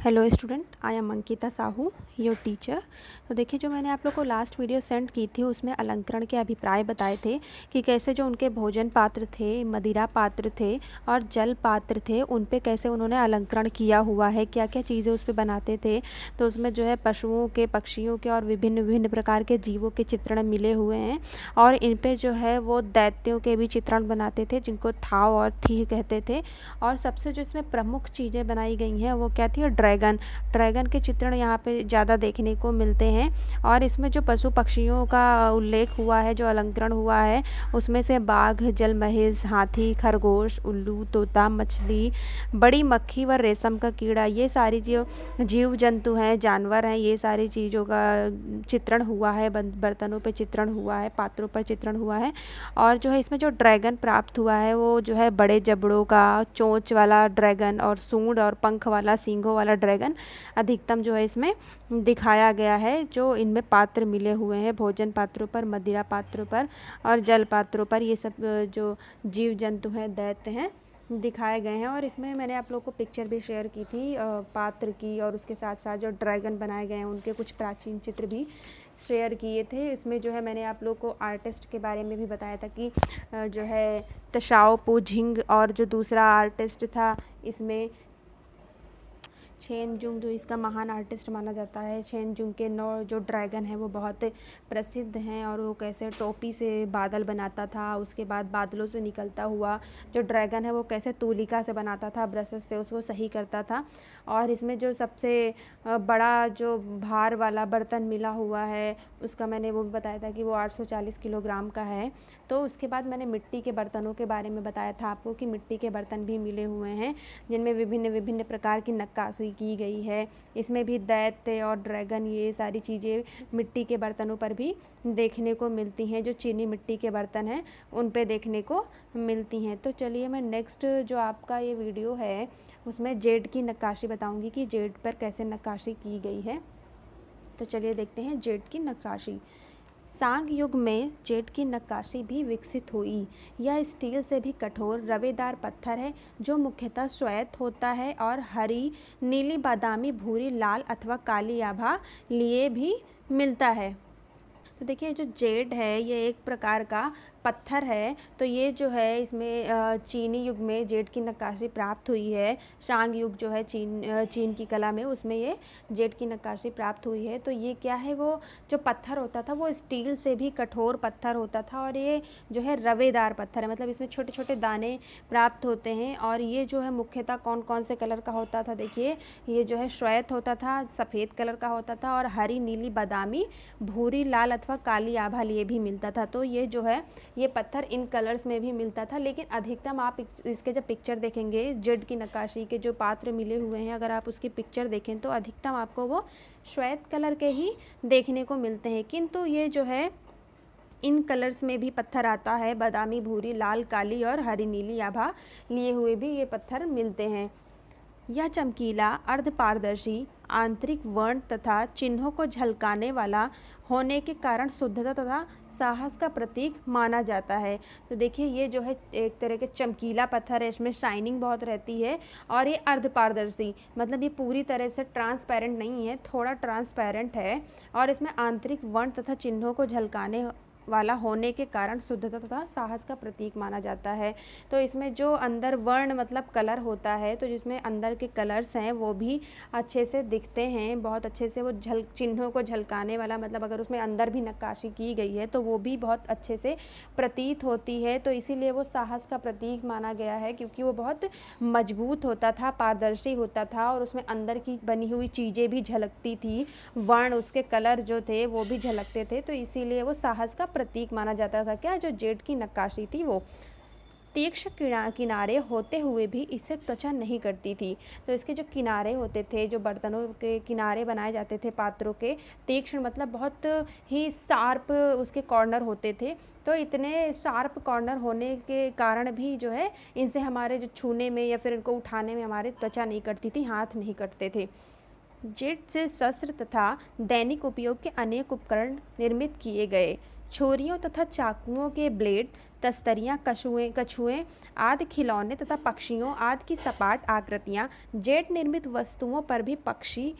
Hello student, I am Ankita Sahu, your teacher. तो देखिए, जो मैंने आप लोग को लास्ट वीडियो सेंड की थी उसमें अलंकरण के अभिप्राय बताए थे कि कैसे जो उनके भोजन पात्र थे, मदिरा पात्र थे और जल पात्र थे, उन पे कैसे उन्होंने अलंकरण किया हुआ है, क्या क्या चीज़ें उस पे बनाते थे। तो उसमें जो है पशुओं के, पक्षियों के और विभिन्न विभिन्न प्रकार के जीवों के चित्रण मिले हुए हैं और इन पे जो है वो दैत्यों के भी चित्रण बनाते थे जिनको थाव और थी कहते थे। और सबसे जो इसमें प्रमुख चीज़ें बनाई गई हैं वो क्या थी? ड्रैगन के चित्रण यहाँ पे ज़्यादा देखने को मिलते हैं। और इसमें जो पशु पक्षियों का उल्लेख हुआ है, जो अलंकरण हुआ है, उसमें से बाघ, जल महिष, हाथी, खरगोश, उल्लू, तोता, मछली, बड़ी मक्खी व रेशम का कीड़ा, ये सारी जो जीव जंतु हैं, जानवर हैं, ये सारी चीज़ों का चित्रण हुआ है, बर्तनों पे चित्रण हुआ है, पात्रों पर चित्रण हुआ है। और जो है इसमें जो ड्रैगन प्राप्त हुआ है वो जो है बड़े जबड़ों का, चोंच वाला ड्रैगन और सूंड और पंख वाला, सींगों वाला ड्रैगन अधिकतम जो है इसमें दिखाया गया है। जो इनमें पात्र मिले हुए हैं, भोजन पात्रों पर, मदिरा पात्रों पर और जल पात्रों पर, ये सब जो जीव जंतु हैं, दैत्य हैं, दिखाए गए हैं। और इसमें मैंने आप लोग को पिक्चर भी शेयर की थी पात्र की, और उसके साथ साथ जो ड्रैगन बनाए गए हैं उनके कुछ प्राचीन चित्र भी शेयर किए थे। इसमें जो है मैंने आप लोग को आर्टिस्ट के बारे में भी बताया था कि जो है तशाओ पू झिंग, और जो दूसरा आर्टिस्ट था इसमें छेन जुंग, जो इसका महान आर्टिस्ट माना जाता है। छेन जुंग के 9 जो ड्रैगन है वो बहुत प्रसिद्ध हैं, और वो कैसे टोपी से बादल बनाता था, उसके बाद बादलों से निकलता हुआ जो ड्रैगन है वो कैसे तूलिका से बनाता था, ब्रशेस से उसको सही करता था। और इसमें जो सबसे बड़ा जो भार वाला बर्तन मिला हुआ है उसका मैंने वो भी बताया था कि वो 840 किलोग्राम का है। तो उसके बाद मैंने मिट्टी के बर्तनों के बारे में बताया था आपको कि मिट्टी के बर्तन भी मिले हुए हैं जिनमें विभिन्न विभिन्न प्रकार की नक्काशी की गई है। इसमें भी दैत्य और ड्रैगन, ये सारी चीज़ें मिट्टी के बर्तनों पर भी देखने को मिलती हैं। जो चीनी मिट्टी के बर्तन हैं उन पे देखने को मिलती हैं। तो चलिए मैं नेक्स्ट जो आपका ये वीडियो है उसमें जेड की नक्काशी बताऊंगी कि जेड पर कैसे नक्काशी की गई है। तो चलिए देखते हैं जेड की नक्काशी। सांग युग में जेड की नक्काशी भी विकसित हुई। यह स्टील से भी कठोर रवेदार पत्थर है जो मुख्यतः श्वेत होता है और हरी, नीली, बादामी, भूरी, लाल अथवा काली आभा लिए भी मिलता है। तो देखिए, जो जेड है ये एक प्रकार का पत्थर है। तो ये जो है इसमें चीनी युग में जेड की नक्काशी प्राप्त हुई है। शांग युग जो है चीन की कला में, उसमें ये जेड की नक्काशी प्राप्त हुई है। तो ये क्या है, वो जो पत्थर होता था वो स्टील से भी कठोर पत्थर होता था, और ये जो है रवेदार पत्थर है, मतलब इसमें छोटे छोटे दाने प्राप्त होते हैं। और ये जो है मुख्यतः कौन कौन से कलर का होता था? देखिए, ये जो है श्वेत होता था, सफ़ेद कलर का होता था, और हरी, नीली, बादामी, भूरी, लाल अथवा काली आभा लिए भी मिलता था। तो ये जो है ये पत्थर इन कलर्स में भी मिलता था, लेकिन अधिकतम आप इसके जब पिक्चर देखेंगे, जेड की नक्काशी के जो पात्र मिले हुए हैं, अगर आप उसकी पिक्चर देखें तो अधिकतम आपको वो श्वेत कलर के ही देखने को मिलते हैं। किंतु ये जो है इन कलर्स में भी पत्थर आता है, बादामी, भूरी, लाल, काली और हरी, नीली आभा लिए हुए भी ये पत्थर मिलते हैं। यह चमकीला, अर्धपारदर्शी, आंतरिक वर्ण तथा चिन्हों को झलकाने वाला होने के कारण शुद्धता तथा साहस का प्रतीक माना जाता है। तो देखिए, ये जो है एक तरह के चमकीला पत्थर है, इसमें शाइनिंग बहुत रहती है, और ये अर्धपारदर्शी, मतलब ये पूरी तरह से ट्रांसपेरेंट नहीं है, थोड़ा ट्रांसपेरेंट है, और इसमें आंतरिक वर्ण तथा चिन्हों को झलकाने वाला होने के कारण शुद्धता तथा साहस का प्रतीक माना जाता है। तो इसमें जो अंदर वर्ण मतलब कलर होता है, तो जिसमें अंदर के कलर्स हैं वो भी अच्छे से दिखते हैं, बहुत अच्छे से वो चिन्हों को झलकाने वाला, मतलब अगर उसमें अंदर भी नक्काशी की गई है तो वो भी बहुत अच्छे से प्रतीत होती है। तो इसीलिए वो साहस का प्रतीक माना गया है, क्योंकि वो बहुत मजबूत होता था, पारदर्शी होता था, और उसमें अंदर की बनी हुई चीज़ें भी झलकती थी, वर्ण, उसके कलर जो थे वो भी झलकते थे। तो इसीलिए वो साहस का प्रतीक माना जाता था। क्या? जो जेड की नक्काशी थी वो तीक्ष्ण किनारे होते हुए भी इससे त्वचा नहीं करती थी। तो इसके जो किनारे होते थे, जो बर्तनों के किनारे बनाए जाते थे पात्रों के, तीक्ष्ण मतलब बहुत ही शार्प उसके कॉर्नर होते थे। तो इतने शार्प कॉर्नर होने के कारण भी जो है इनसे हमारे जो छूने में या फिर इनको उठाने में हमारे त्वचा नहीं कटती थी, हाथ नहीं कटते थे। जेड से शस्त्र तथा दैनिक उपयोग के अनेक उपकरण निर्मित किए गए। छुरियों तथा चाकुओं के ब्लेड तस्तरियाँ, कछुए आदि खिलौने तथा पक्षियों आदि की सपाट आकृतियाँ, जेड निर्मित वस्तुओं पर भी पक्षी,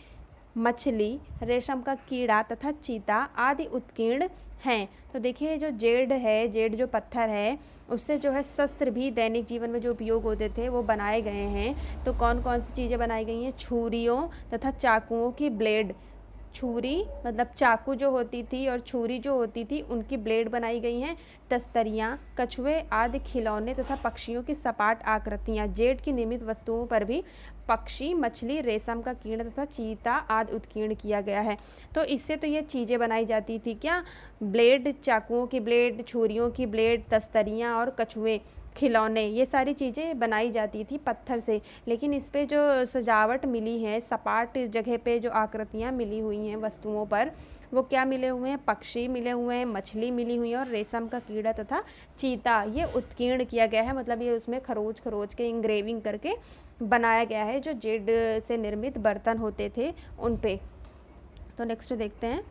मछली, रेशम का कीड़ा तथा चीता आदि उत्कीर्ण हैं। तो देखिए जो जेड है, जेड जो पत्थर है, उससे जो है शस्त्र भी दैनिक जीवन में जो उपयोग होते थे वो बनाए गए हैं। तो कौन कौन सी चीज़ें बनाई गई हैं? छुरियों तथा चाकुओं की ब्लेड, छुरी मतलब चाकू जो होती थी और छुरी जो होती थी उनकी ब्लेड बनाई गई हैं। तस्तरियाँ, कछुए आदि खिलौने तथा पक्षियों की सपाट आकृतियाँ, जेड की निर्मित वस्तुओं पर भी पक्षी, मछली, रेशम का कीड़ा तथा चीता आदि उत्कीर्ण किया गया है। तो इससे तो ये चीज़ें बनाई जाती थी क्या? ब्लेड, चाकुओं की ब्लेड, छुरियों की ब्लेड, तस्तरियाँ और कछुए, खिलौने, ये सारी चीज़ें बनाई जाती थी पत्थर से। लेकिन इस पे जो सजावट मिली है, सपाट जगह पे जो आकृतियाँ मिली हुई हैं वस्तुओं पर, वो क्या मिले हुए हैं? पक्षी मिले हुए हैं, मछली मिली हुई है और रेशम का कीड़ा तथा चीता, ये उत्कीर्ण किया गया है। मतलब ये उसमें खरोच खरोच के इंग्रेविंग करके बनाया गया है जो जेड से निर्मित बर्तन होते थे उन पे। तो नेक्स्ट देखते हैं।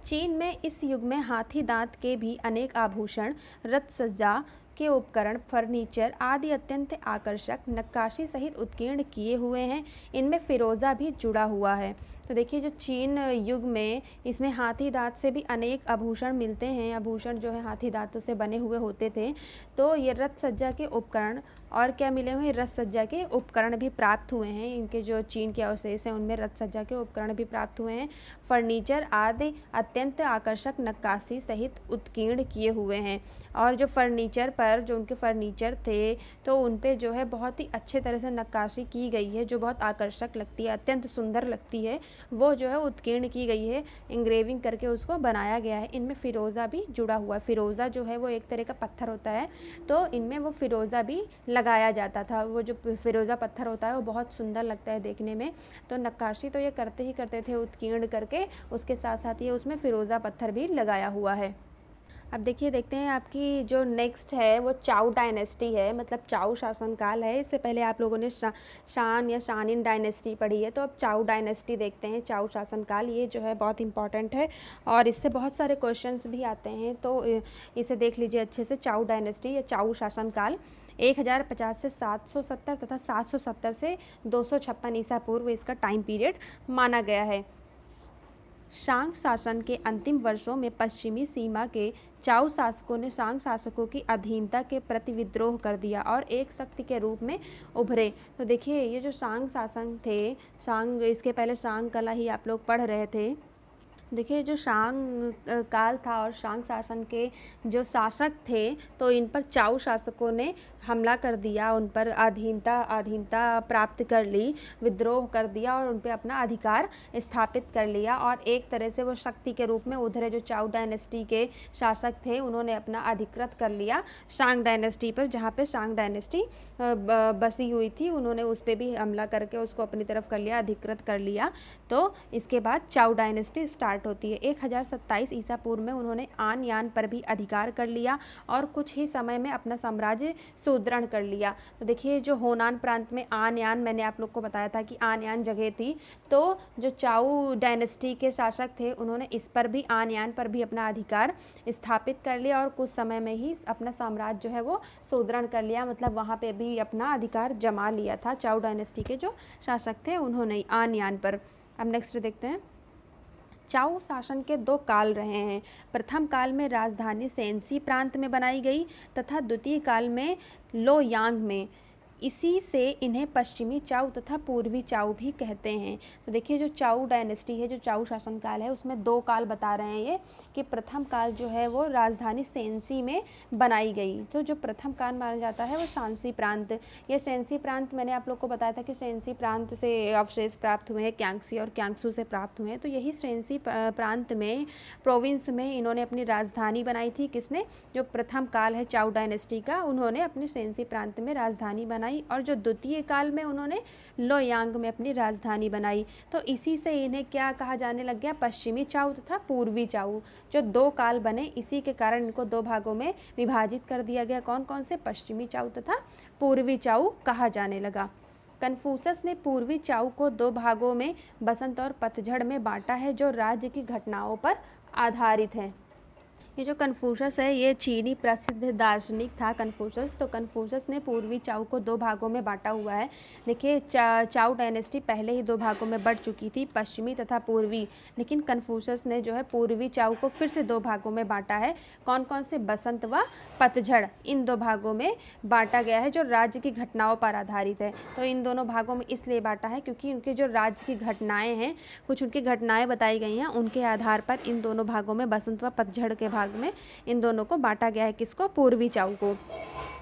चीन में इस युग में हाथी दांत के भी अनेक आभूषण, रथ सज्जा के उपकरण, फर्नीचर आदि अत्यंत आकर्षक नक्काशी सहित उत्कीर्ण किए हुए हैं। इनमें फिरोज़ा भी जुड़ा हुआ है। तो देखिए जो चीन युग में इसमें हाथी दांत से भी अनेक आभूषण मिलते हैं। आभूषण जो है हाथी दांतों से बने हुए होते थे। तो ये रथ सज्जा के उपकरण और क्या मिले हुए हैं? रथ सज्जा के उपकरण भी प्राप्त हुए हैं। इनके जो चीन के अवशेष हैं उनमें रथ सज्जा के उपकरण भी प्राप्त हुए हैं। फर्नीचर आदि अत्यंत आकर्षक नक्काशी सहित उत्कीर्ण किए हुए हैं। और जो फर्नीचर पर जो उनके फर्नीचर थे तो उन पे जो है बहुत ही अच्छे तरह से नक्काशी की गई है जो बहुत आकर्षक लगती है, अत्यंत सुंदर लगती है। वो जो है उत्कीर्ण की गई है, इंग्रेविंग करके उसको बनाया गया है। इनमें फिरोज़ा भी जुड़ा हुआ है। फिरोज़ा जो है वो एक तरह का पत्थर होता है, तो इनमें वो फिरोज़ा भी लगाया जाता था। वो जो फिरोज़ा पत्थर होता है वो बहुत सुंदर लगता है देखने में। तो नक्काशी तो ये करते ही करते थे उत्कीर्ण करके, उसके साथ साथ ये उसमें फिरोज़ा पत्थर भी लगाया हुआ है। अब देखिए देखते हैं आपकी जो नेक्स्ट है वो चाउ डायनेस्टी है, मतलब चाउ शासनकाल है। इससे पहले आप लोगों ने शान या शानिन डायनेस्टी पढ़ी है, तो अब चाउ डायनेस्टी देखते हैं, चाउ शासनकाल। ये जो है बहुत इंपॉर्टेंट है और इससे बहुत सारे क्वेश्चंस भी आते हैं, तो इसे देख लीजिए अच्छे से। चाउ डायनेस्टी या चाउ शासनकाल 1050 से 770 तथा 770 से 256 ईसा पूर्व इसका टाइम पीरियड माना गया है। शांग शासन के अंतिम वर्षों में पश्चिमी सीमा के चाउ शासकों ने शांग शासकों की अधीनता के प्रति विद्रोह कर दिया और एक शक्ति के रूप में उभरे। तो देखिए ये जो शांग शासन थे, शांग, इसके पहले शांग कला ही आप लोग पढ़ रहे थे। देखिए जो शांग काल था और शांग शासन के जो शासक थे तो इन पर चाउ शासकों ने हमला कर दिया, उन पर अधीनता प्राप्त कर ली, विद्रोह कर दिया और उन पर अपना अधिकार स्थापित कर लिया और एक तरह से वो शक्ति के रूप में उधरे। जो चाउ डायनेस्टी के शासक थे उन्होंने अपना अधिकृत कर लिया शांग डायनेस्टी पर, जहाँ पे शांग डायनेस्टी बसी हुई थी, उन्होंने उस पर भी हमला करके उसको अपनी तरफ कर लिया, अधिकृत कर लिया। तो इसके बाद चाउ डायनेस्टी स्टार्ट होती है। 1027 ईसा पूर्व में उन्होंने आन यान पर भी अधिकार कर लिया और कुछ ही समय में अपना साम्राज्य सुदृढ़ कर लिया। तो देखिए जो होनान प्रांत में आन यान, मैंने आप लोग को बताया था कि आन यान जगह थी, तो जो चाउ डायनेस्टी के शासक थे उन्होंने इस पर भी, आन यान पर भी अपना अधिकार स्थापित कर लिया और कुछ समय में ही अपना साम्राज्य जो है वो सुदृढ़ कर लिया, मतलब वहाँ पे भी अपना अधिकार जमा लिया था चाउ डायनेस्टी के जो शासक थे उन्होंने आन यान पर। अब नेक्स्ट देखते हैं। चाउ शासन के दो काल रहे हैं। प्रथम काल में राजधानी शैनसी प्रांत में बनाई गई तथा द्वितीय काल में लोयांग में। इसी से इन्हें पश्चिमी चाउ तथा पूर्वी चाउ भी कहते हैं। तो देखिए जो चाउ डायनेस्टी है, जो चाउ शासनकाल है, उसमें दो काल बता रहे हैं ये, कि प्रथम काल जो है वो राजधानी शैनसी में बनाई गई। तो जो प्रथम काल माना जाता है वो शैनसी प्रांत। ये शैनसी प्रांत मैंने आप लोग को बताया था कि शैनसी प्रांत से अवशेष प्राप्त हुए हैं, क्यांगसी और क्यांगसू से प्राप्त हुए हैं। तो यही शैनसी प्रांत में, प्रोविंस में इन्होंने अपनी राजधानी बनाई थी। किसने? जो प्रथम काल है चाउ डायनेस्टी का, उन्होंने अपनी शैनसी प्रांत में राजधानी बनाई और जो द्वितीय काल में उन्होंने लोयांग में अपनी राजधानी बनाई। तो इसी से इन्हें क्या कहा जाने लग गया? पश्चिमी चाउ तथा पूर्वी चाउ। जो दो काल बने इसी के कारण इनको दो भागों में विभाजित कर दिया गया। कौन कौन से? पश्चिमी चाउ तथा पूर्वी चाउ कहा जाने लगा। कन्फ्यूशस ने पूर्वी चाउ को दो भागों में वसंत और पतझड़ में बांटा है जो राज्य की घटनाओं पर आधारित है। ये जो कन्फ्यूशस है ये चीनी प्रसिद्ध दार्शनिक था कन्फ्यूशस। तो कन्फ्यूशस ने पूर्वी चाउ को 2 भागों में बांटा हुआ है। देखिए चाउ डायनेस्टी पहले ही 2 भागों में बट चुकी थी, पश्चिमी तथा पूर्वी, लेकिन कन्फ्यूशस ने जो है पूर्वी चाउ को फिर से 2 भागों में बांटा है। कौन कौन से? बसंत व पतझड़, इन 2 भागों में बांटा गया है जो राज्य की घटनाओं पर आधारित है। तो इन दोनों भागों में इसलिए बांटा है क्योंकि उनके जो राज्य की घटनाएं हैं, कुछ उनकी घटनाएं बताई गई हैं, उनके आधार पर इन दोनों भागों में बसंत व पतझड़ के भाग में इन दोनों को बांटा गया है। किसको? पूर्वी चाउ को।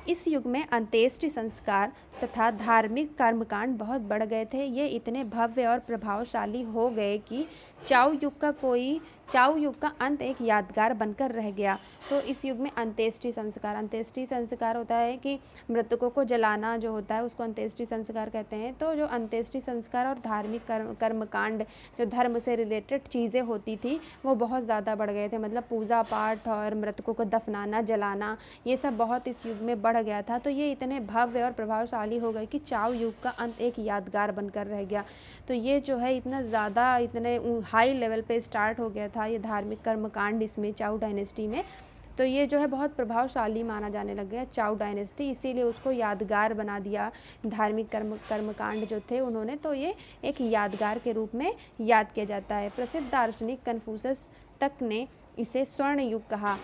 इस युग में अंत्येष्टि संस्कार तथा धार्मिक कर्मकांड बहुत बढ़ गए थे। ये इतने भव्य और प्रभावशाली हो गए कि चाउ युग का अंत एक यादगार बनकर रह गया। तो इस युग में अंत्येष्टि संस्कार होता है कि मृतकों को जलाना जो होता है उसको अंत्येष्टि संस्कार कहते हैं। तो जो अंत्येष्टि संस्कार और धार्मिक कर्मकांड, जो धर्म से रिलेटेड चीज़ें होती थी, वो बहुत ज़्यादा बढ़ गए थे। मतलब पूजा पाठ और मृतकों को दफनाना, जलाना, ये सब बहुत इस युग में बढ़ गया था। तो ये इतने भव्य और प्रभावशाली हो गए कि चाउ युग का अंत एक यादगार बनकर रह गया। तो ये जो है इतना ज़्यादा, इतने हाई लेवल पे स्टार्ट हो गया था ये धार्मिक कर्मकांड इसमें चाउ डायनेस्टी में। तो ये जो है बहुत प्रभावशाली माना जाने लग गया चाउ डायनेस्टी, इसीलिए उसको यादगार बना दिया। धार्मिक कर्मकांड जो थे उन्होंने, तो ये एक यादगार के रूप में याद किया जाता है। प्रसिद्ध दार्शनिक कन्फ्यूशस तक ने इसे स्वर्ण युग कहा।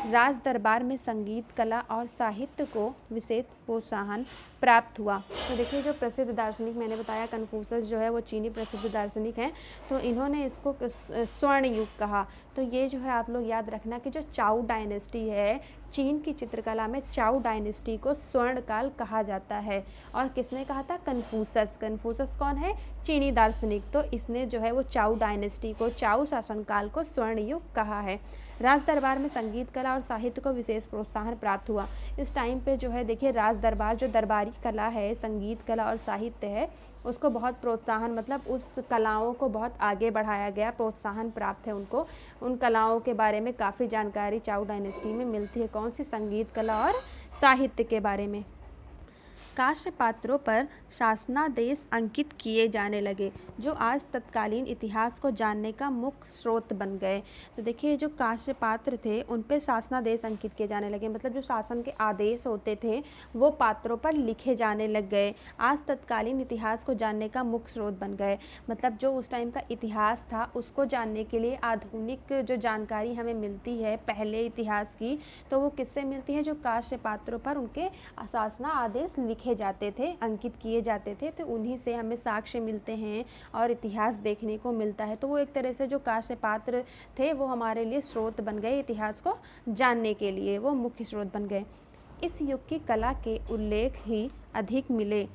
राज दरबार में संगीत, कला और साहित्य को विशेष प्रोत्साहन प्राप्त हुआ। तो देखिए जो प्रसिद्ध दार्शनिक मैंने बताया, कन्फ्यूशस जो है वो चीनी प्रसिद्ध दार्शनिक हैं, तो इन्होंने इसको स्वर्ण युग कहा। तो ये जो है आप लोग याद रखना कि जो चाउ डायनेस्टी है, चीन की चित्रकला में चाउ डायनेस्टी को स्वर्ण काल कहा जाता है। और किसने कहा था? कन्फ्यूशस। कन्फ्यूशस कौन है? चीनी दार्शनिक। तो इसने जो है वो चाउ डायनेस्टी को, चाउ शासनकाल को स्वर्ण युग कहा है। राज दरबार में संगीत, कला और साहित्य को विशेष प्रोत्साहन प्राप्त हुआ। इस टाइम पे जो है देखिए राज दरबार, जो दरबारी कला है, संगीत कला और साहित्य है, उसको बहुत प्रोत्साहन, मतलब उस कलाओं को बहुत आगे बढ़ाया गया, प्रोत्साहन प्राप्त है उनको। उन कलाओं के बारे में काफ़ी जानकारी चाउ डायनेस्टी में मिलती है। कौन सी? संगीत कला और साहित्य के बारे में। कांस्य पात्रों पर शासनादेश अंकित किए जाने लगे, जो आज तत्कालीन इतिहास को जानने का मुख्य स्रोत बन गए। तो देखिए जो कांस्य पात्र थे उन पे शासनादेश अंकित किए जाने लगे, मतलब जो शासन के आदेश होते थे वो पात्रों पर लिखे जाने लग गए। आज तत्कालीन इतिहास को जानने का मुख्य स्रोत बन गए, मतलब जो उस टाइम का इतिहास था उसको जानने के लिए आधुनिक जो जानकारी हमें मिलती है पहले इतिहास की, तो वो किससे मिलती है? जो कांस्य पात्रों पर उनके शासना आदेश लिखे जाते थे, अंकित किए जाते थे, तो उन्हीं से हमें साक्ष्य मिलते हैं और इतिहास देखने को मिलता है। तो वो एक तरह से जो कांस्य पात्र थे वो हमारे लिए स्रोत बन गए, इतिहास को जानने के लिए वो मुख्य स्रोत बन गए। इस युग की कला के उल्लेख ही अधिक मिले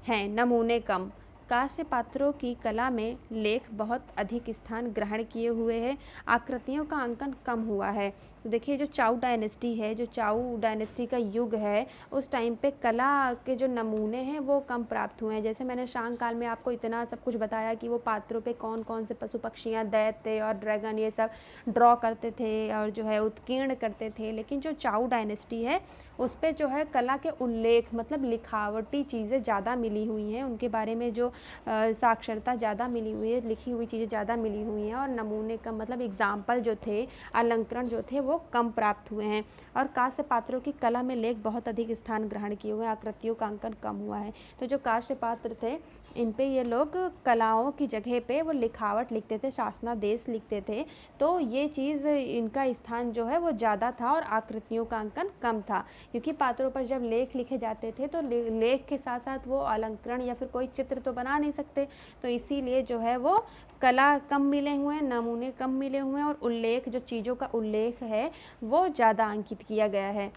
हैं, नमूने कम। कांस्य पात्रों की कला में लेख बहुत अधिक स्थान ग्रहण किए हुए हैं, आकृतियों का अंकन कम हुआ है। तो देखिए जो चाउ डायनेस्टी है, जो चाउ डायनेस्टी का युग है, उस टाइम पे कला के जो नमूने हैं वो कम प्राप्त हुए हैं। जैसे मैंने शांग काल में आपको इतना सब कुछ बताया कि वो पात्रों पे कौन कौन से पशु पक्षियाँ, दैत्य और ड्रैगन ये सब ड्रॉ करते थे और जो है उत्कीर्ण करते थे, लेकिन जो चाउ डायनेस्टी है उस पर जो है कला के उल्लेख, मतलब लिखावटी चीज़ें ज़्यादा मिली हुई हैं, उनके बारे में जो साक्षरता ज़्यादा मिली हुई है, लिखी हुई चीज़ें ज़्यादा मिली हुई हैं, और नमूने कम, मतलब एग्जाम्पल जो थे, अलंकरण जो थे वो कम प्राप्त हुए हैं। और कांस्य पात्रों की कला में लेख बहुत अधिक स्थान ग्रहण किए हुए हैं, आकृतियों का अंकन कम हुआ है। तो जो कांस्य पात्र थे इन पे ये लोग कलाओं की जगह पे वो लिखावट लिखते थे, शासनादेश लिखते थे, तो ये चीज़, इनका स्थान जो है वो ज़्यादा था और आकृतियों का अंकन कम था। क्योंकि पात्रों पर जब लेख लिखे जाते थे तो लेख के साथ साथ वो अलंकरण या फिर कोई चित्र तो बना नहीं सकते, तो इसीलिए जो है वो कला कम मिले हुए हैं, नमूने कम मिले हुए हैं, और उल्लेख, जो चीज़ों का उल्लेख है वो ज़्यादा अंकित किया गया है।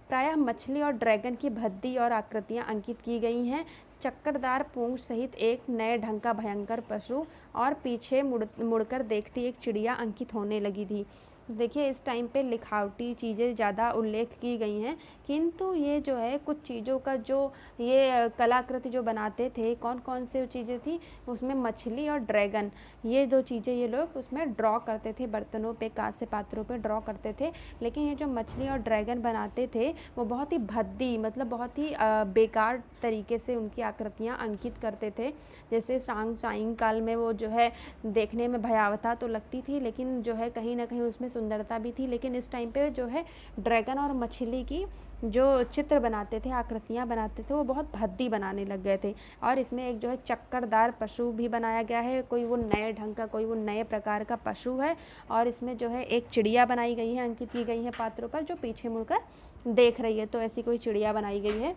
प्रायः मछली और ड्रैगन की भद्दी और आकृतियाँ अंकित की गई हैं। चक्करदार पूंछ सहित एक नए ढंग का भयंकर पशु और पीछे मुड़कर देखती एक चिड़िया अंकित होने लगी थी। देखिए इस टाइम पे लिखावटी चीज़ें ज़्यादा उल्लेख की गई हैं, किंतु ये जो है कुछ चीज़ों का जो ये कलाकृति जो बनाते थे, कौन कौन से चीज़ें थी उसमें? मछली और ड्रैगन, ये 2 चीज़ें ये लोग उसमें ड्रॉ करते थे, बर्तनों पे, कांस्य पात्रों पे ड्रॉ करते थे। लेकिन ये जो मछली और ड्रैगन बनाते थे वो बहुत ही भद्दी, मतलब बहुत ही बेकार तरीके से उनकी आकृतियाँ अंकित करते थे। जैसे शांग काल में वो जो है देखने में भयावता तो लगती थी, लेकिन जो है कहीं ना कहीं उसमें सुंदरता भी थी, लेकिन इस टाइम पे जो है ड्रैगन और मछली की जो चित्र बनाते थे, आकृतियाँ बनाते थे, वो बहुत भद्दी बनाने लग गए थे। और इसमें एक जो है चक्करदार पशु भी बनाया गया है, कोई वो नए ढंग का, कोई वो नए प्रकार का पशु है। और इसमें जो है एक चिड़िया बनाई गई है, अंकित की गई है पात्रों पर, जो पीछे मुड़कर देख रही है। तो ऐसी कोई चिड़िया बनाई गई है।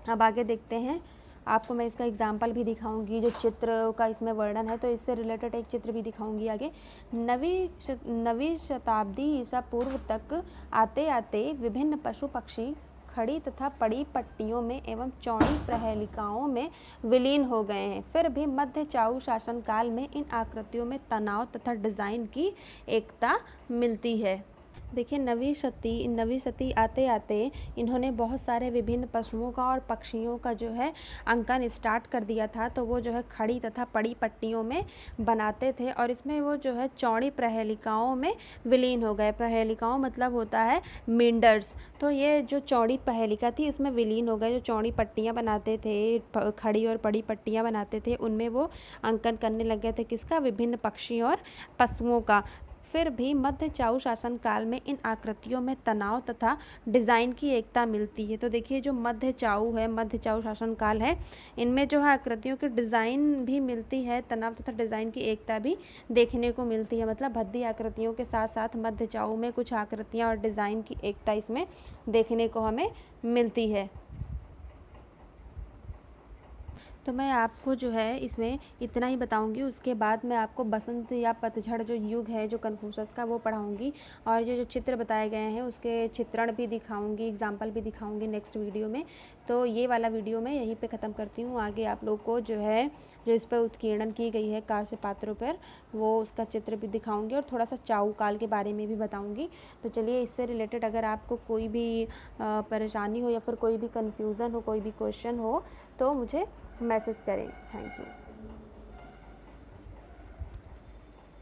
अब आगे देखते हैं, आपको मैं इसका एग्जाम्पल भी दिखाऊंगी, जो चित्र का इसमें वर्णन है, तो इससे रिलेटेड एक चित्र भी दिखाऊंगी आगे। नवीं शताब्दी ईसा पूर्व तक आते आते विभिन्न पशु पक्षी खड़ी तथा पड़ी पट्टियों में एवं चौड़ी प्रहेलिकाओं में विलीन हो गए हैं। फिर भी मध्य चाऊ शासन काल में इन आकृतियों में तनाव तथा डिज़ाइन की एकता मिलती है। देखिए, नवीं शती आते आते इन्होंने बहुत सारे विभिन्न पशुओं का और पक्षियों का जो है अंकन स्टार्ट कर दिया था। तो वो जो है खड़ी तथा पड़ी पट्टियों में बनाते थे, और इसमें वो जो है चौड़ी प्रहेलिकाओं में विलीन हो गए। प्रहेलिकाओं मतलब होता है मींडर्स। तो ये जो चौड़ी प्रहेलिका थी, उसमें विलीन हो गए। जो चौड़ी पट्टियाँ बनाते थे, खड़ी और पड़ी पट्टियाँ बनाते थे, उनमें वो अंकन करने लग गए थे। किसका? विभिन्न पक्षी और पशुओं का। फिर भी मध्य चाऊ शासन काल में इन आकृतियों में तनाव तथा डिज़ाइन की एकता मिलती है। तो देखिए, जो मध्य चाऊ है, मध्य चाऊ शासन काल है, इनमें जो है आकृतियों की डिज़ाइन भी मिलती है, तनाव तथा डिज़ाइन की एकता भी देखने को मिलती है। मतलब भद्दी आकृतियों के साथ साथ मध्य चाऊ में कुछ आकृतियाँ और डिज़ाइन की एकता इसमें देखने को हमें मिलती है। तो मैं आपको जो है इसमें इतना ही बताऊंगी। उसके बाद मैं आपको बसंत या पतझड़ जो युग है, जो कन्फ्यूशस का, वो पढ़ाऊंगी। और ये जो चित्र बताए गए हैं उसके चित्रण भी दिखाऊंगी, एग्जाम्पल भी दिखाऊंगी नेक्स्ट वीडियो में। तो ये वाला वीडियो मैं यहीं पे ख़त्म करती हूँ। आगे आप लोग को जो है, जो इस पर उत्कीर्णन की गई है कांस्य पात्रों पर, वो उसका चित्र भी दिखाऊंगी, और थोड़ा सा चाऊ काल के बारे में भी बताऊंगी। तो चलिए, इससे रिलेटेड अगर आपको कोई भी परेशानी हो या फिर कोई भी कन्फ्यूज़न हो, कोई भी क्वेश्चन हो, तो मुझे मैसेज करें। Thank you.